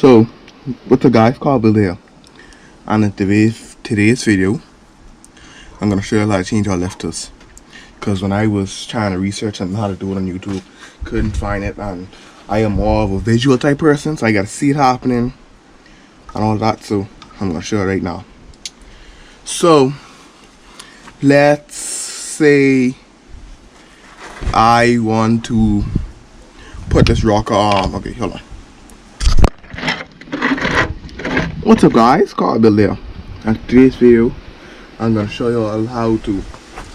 So, what's up guys, Carl Bill here, and in today's video, I'm going to show you how to change our lifters. Because when I was trying to research on how to do it on YouTube, couldn't find it, and I am more of a visual type person, so I got to see it happening and all that, so I'm going to show you right now. So, let's say I want to put this rocker on. Okay, hold on. What's up guys, Carl Bill there. In today's video, I'm going to show you all how to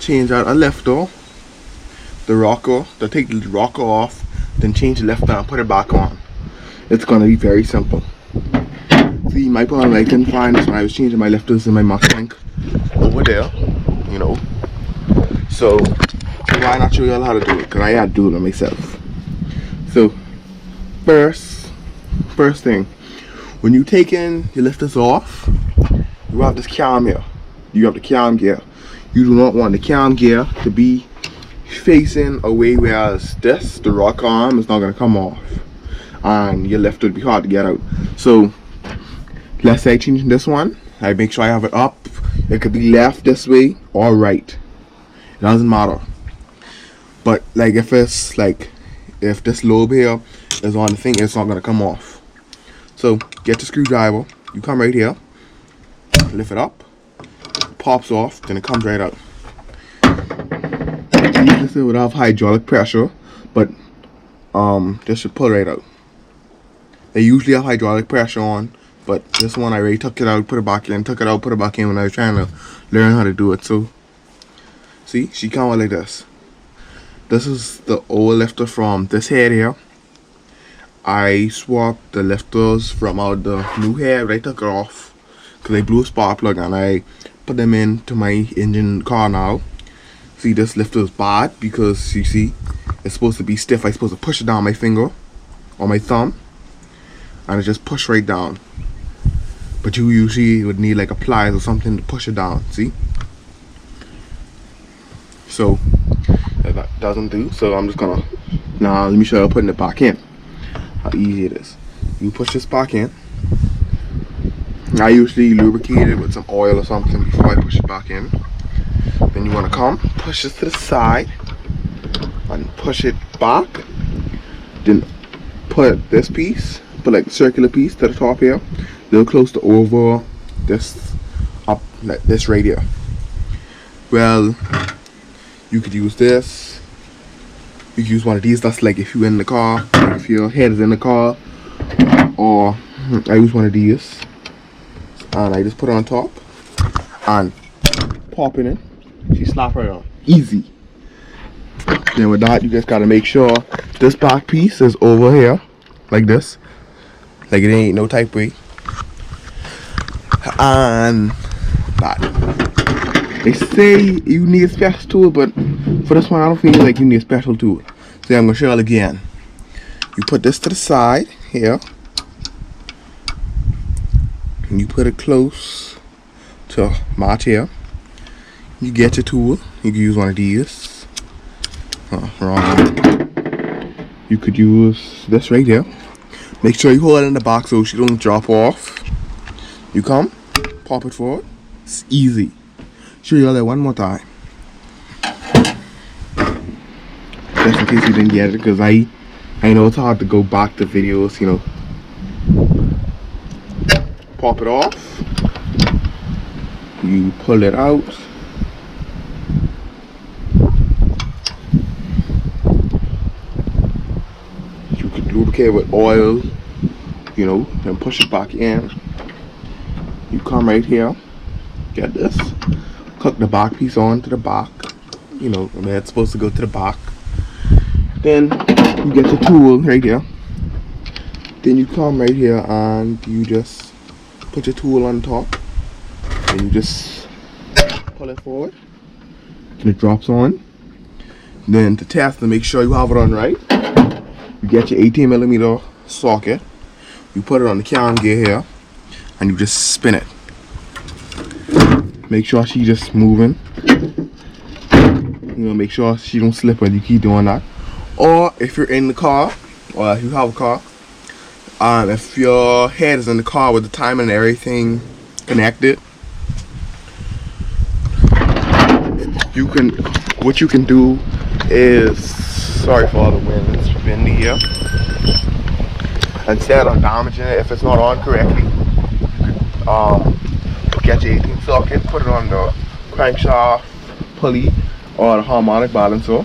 change out a lifter, the rocker, to take the rocker off, then change the lifter and put it back on. It's going to be very simple. See, my problem, I couldn't find this when I was changing my lifters in my Mustang over there, you know. So, why not show you all how to do it? Because I had to do it myself. So, first thing, when you taking your lifters off, you have this cam here. You have the cam gear. You do not want the cam gear to be facing away, whereas this, the rock arm, is not going to come off. And your lifter would be hard to get out. So, let's say changing this one, I make sure I have it up. It could be left this way or right. It doesn't matter. But like if it's like, if this lobe here is on the thing, it's not going to come off. So, get the screwdriver, you come right here, lift it up, pops off, then it comes right out. This would have hydraulic pressure, but this should pull right out. They usually have hydraulic pressure on, but this one I already took it out, put it back in, took it out, put it back in when I was trying to learn how to do it. So, see, she come out like this. This is the old lifter from this head here. I swapped the lifters from out the new head. I took it off because I blew a spark plug and I put them into my engine car now. See, this lifter is bad because you see it's supposed to be stiff. I'm supposed to push it down my finger or my thumb and it just push right down. But you usually would need like a pliers or something to push it down. See? So that doesn't do. So I'm just gonna now let me show you putting it back in. How easy it is. You push this back in. I usually lubricate it with some oil or something before I push it back in. Then you want to come, push this to the side, and push it back. Then put this piece, put like the circular piece to the top here, a little close to over this, up like this right here. Well, you could use this. You can use one of these. That's like if you're in the car, if your head is in the car, or I use one of these, and I just put it on top and pop it in. She slap right on. Easy. Then with that, you just gotta make sure this back piece is over here, like this, like it ain't no type way. And that. They say you need a special tool, but for this one, I don't feel like you need a special tool. So I'm gonna show you again. You put this to the side here, and you put it close to match here. You get your tool. You can use one of these. Wrong. You could use this right here. Make sure you hold it in the box so she don't drop off. You come, pop it forward. It's easy. Show you all that one more time. Just in case you didn't get it, because I know it's hard to go back to videos, you know. Pop it off. You pull it out. You could lubricate with oil, you know, then push it back in. You come right here. Get this. Hook the back piece on to the back. You know, I mean, it's supposed to go to the back. Then you get your tool right here. Then you come right here and you just put your tool on top. And you just pull it forward. And it drops on. Then to test to make sure you have it on right, you get your 18mm socket. You put it on the cam gear here. And you just spin it. Make sure she's just moving. You know, make sure she don't slip when you keep doing that. Or if you're in the car, or if you have a car, If your head is in the car with the timer and everything connected, what you can do is, sorry for all the wind, it's windy here. Instead of damaging it, if it's not on correctly, get your 18 socket, put it on the crankshaft pulley or the harmonic balancer,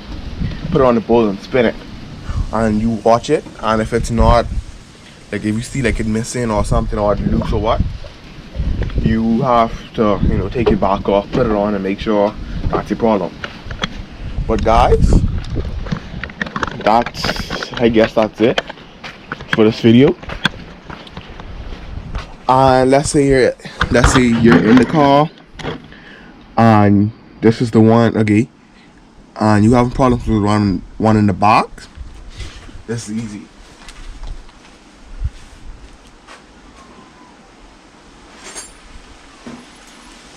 put it on the bowl and spin it, and you watch it. And if it's not, like if you see like it missing or something or loose or what, you have to, you know, take it back off, put it on, and make sure that's your problem. But guys, I guess that's it for this video. And let's say you're in the car and this is the one, okay, and you having problems with one in the box. This is easy.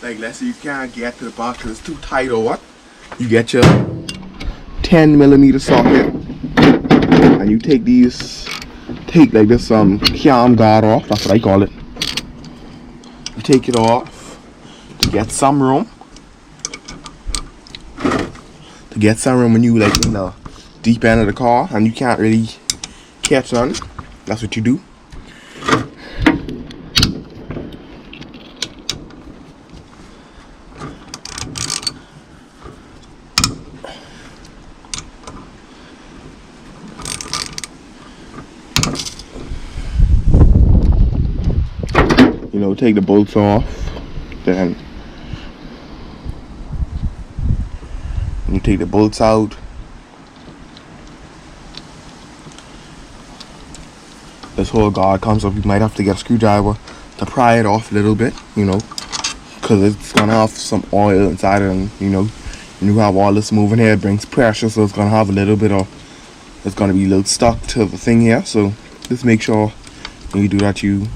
Like let's say you can't get to the box because it's too tight or what, you get your 10mm socket and you take like this cam guard off. That's what I call it. You take it off to get some room. When you like in the deep end of the car and you can't really catch on. That's what you do. You know, take the bolts off, then you take the bolts out. This whole guard comes up. You might have to get a screwdriver to pry it off a little bit, you know, because it's gonna have some oil inside it, and you know, when you have all this moving here, it brings pressure, so it's gonna have a little bit of, it's gonna be a little stuck to the thing here. So just make sure when you do that, you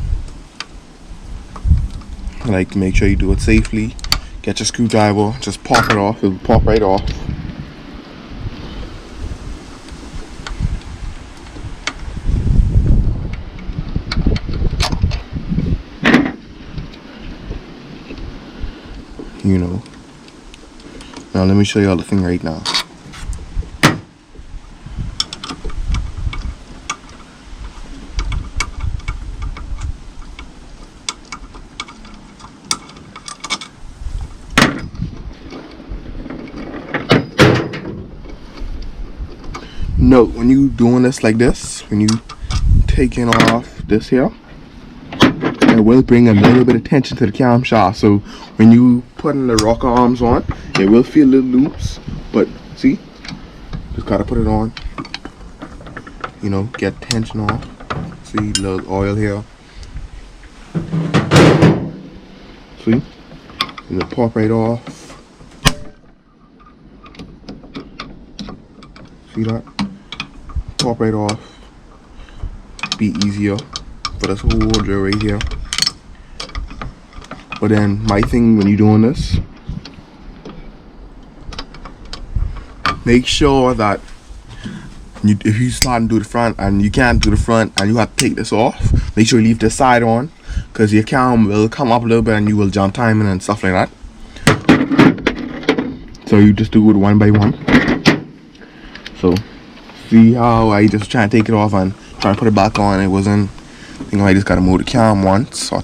like make sure you do it safely. Get your screwdriver, just pop it off. It'll pop right off. You know. Now let me show you all the thing right now. Note, when you doing this like this, when you taking off this here, it will bring a little bit of tension to the camshaft. So when you putting the rocker arms on, it will feel a little loose, but see, just gotta put it on, you know, get tension off. See, little oil here, see, and it pop right off. See that? Pop right off. Be easier for this whole drill right here. But then my thing when you're doing this, make sure that if you start and do the front and you can't do the front and you have to take this off, make sure you leave this side on, because your cam will come up a little bit and you will jump timing and stuff like that. So you just do it one by one. So see how I just try to take it off and try to put it back on. It wasn't, you know, I just gotta move the cam once, or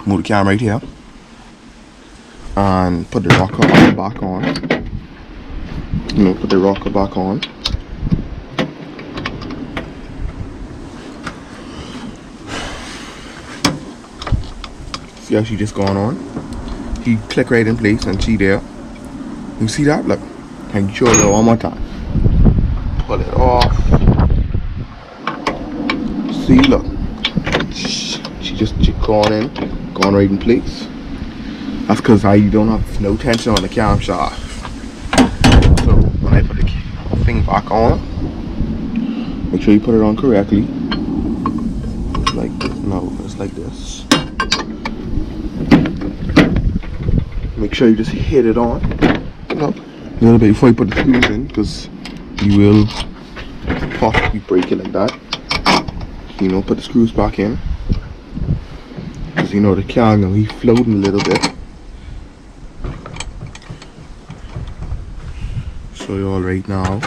move the cam right here and put the rocker back on. You know, put the rocker back on. See how she just gone on? She click right in place and she there. You see that? Look, I can show you one more time. Pull it off. See, look, she just gone in, gone right in place. That's because I don't have no tension on the camshaft. So when I put the thing back on, make sure you put it on correctly. Like this. No, it's like this. Make sure you just hit it on, you know, a little bit before you put the screws in, because you will possibly break it like that. you know, put the screws back in. Because, you know, the car, you know, he's floating a little bit. Show you all right now.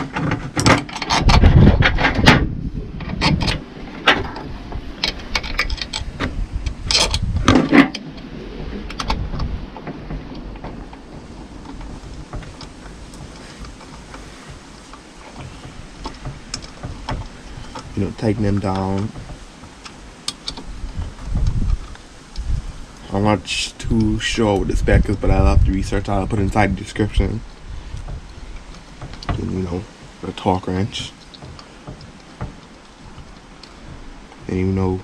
You know, tighten them down. I'm not too sure what the spec is, but I'll have to research. I'll put it inside the description. And, you know, the torque wrench. And you know,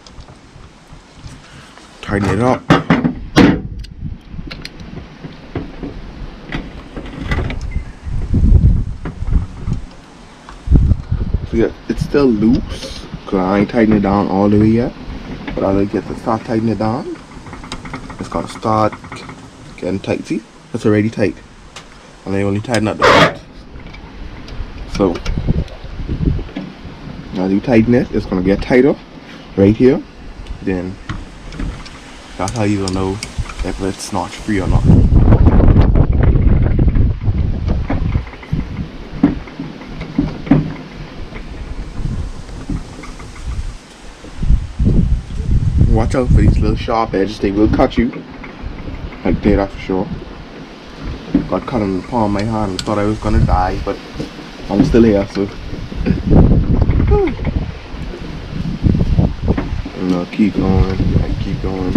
tighten it up. So yeah, it's still loose because I ain't tightened it down all the way yet. But I'll get to start tightening it down. It's gonna start getting tight. See, it's already tight, and I only tighten up the part. So as you tighten it, it's gonna get tighter right here. Then that's how you'll know if it's notch free or not. Watch out for these little sharp edges, they will cut you. I did that for sure. Got cut on the palm of my hand and thought I was gonna die, but I'm still here, so. And I'll keep going, I keep going.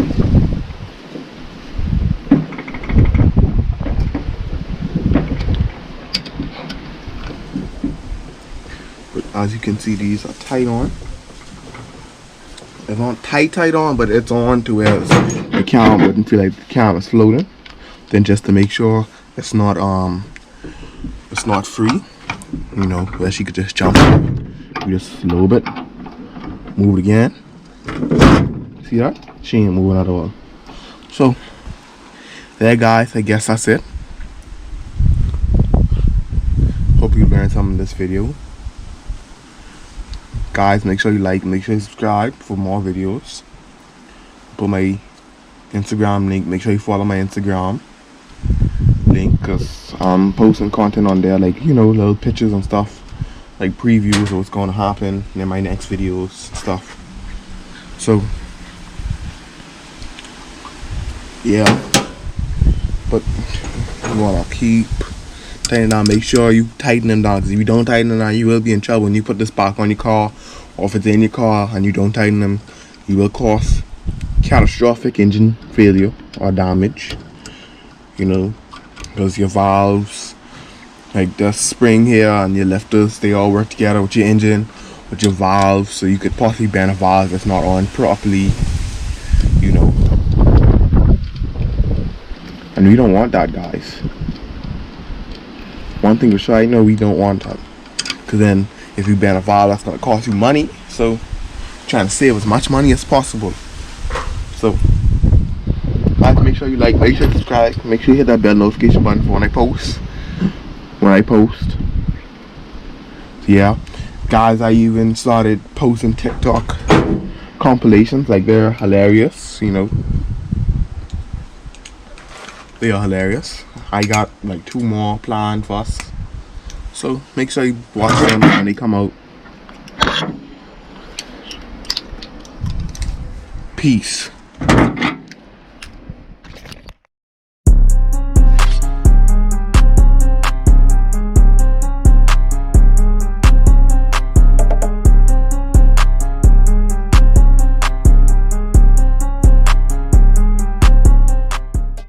But as you can see, these are tight on. It's not tight on, but it's on to where the camera wouldn't feel like the camera's floating. Then just to make sure it's not free, you know, where she could just jump just a little bit, move it again. See that? She ain't moving at all. So there, guys, I guess that's it. Hope you learned something in this video. Guys, make sure you like, make sure you subscribe for more videos. Put my Instagram link, make sure you follow my Instagram link, because I'm posting content on there, like, you know, little pictures and stuff, like previews of what's going to happen in my next videos and stuff. So yeah, but you want to keep tightening down. Make sure you tighten them down, because if you don't tighten them down, you will be in trouble when you put this back on your car, or if it's in your car and you don't tighten them, you will cause catastrophic engine failure or damage, you know, because your valves, like the spring here and your lifters, they all work together with your engine, with your valves, so you could possibly bend a valve that's not on properly, you know. And we don't want that, guys. One thing for sure, I know we don't want that, because then if you ban a valve, that's going to cost you money. So trying to save as much money as possible. So guys, make sure you like, make sure you subscribe, make sure you hit that bell notification button for when I post. So yeah, guys, I even started posting TikTok compilations. Like, they're hilarious, you know. They are hilarious. I got like 2 more planned for us, so make sure you watch them when they come out. Peace.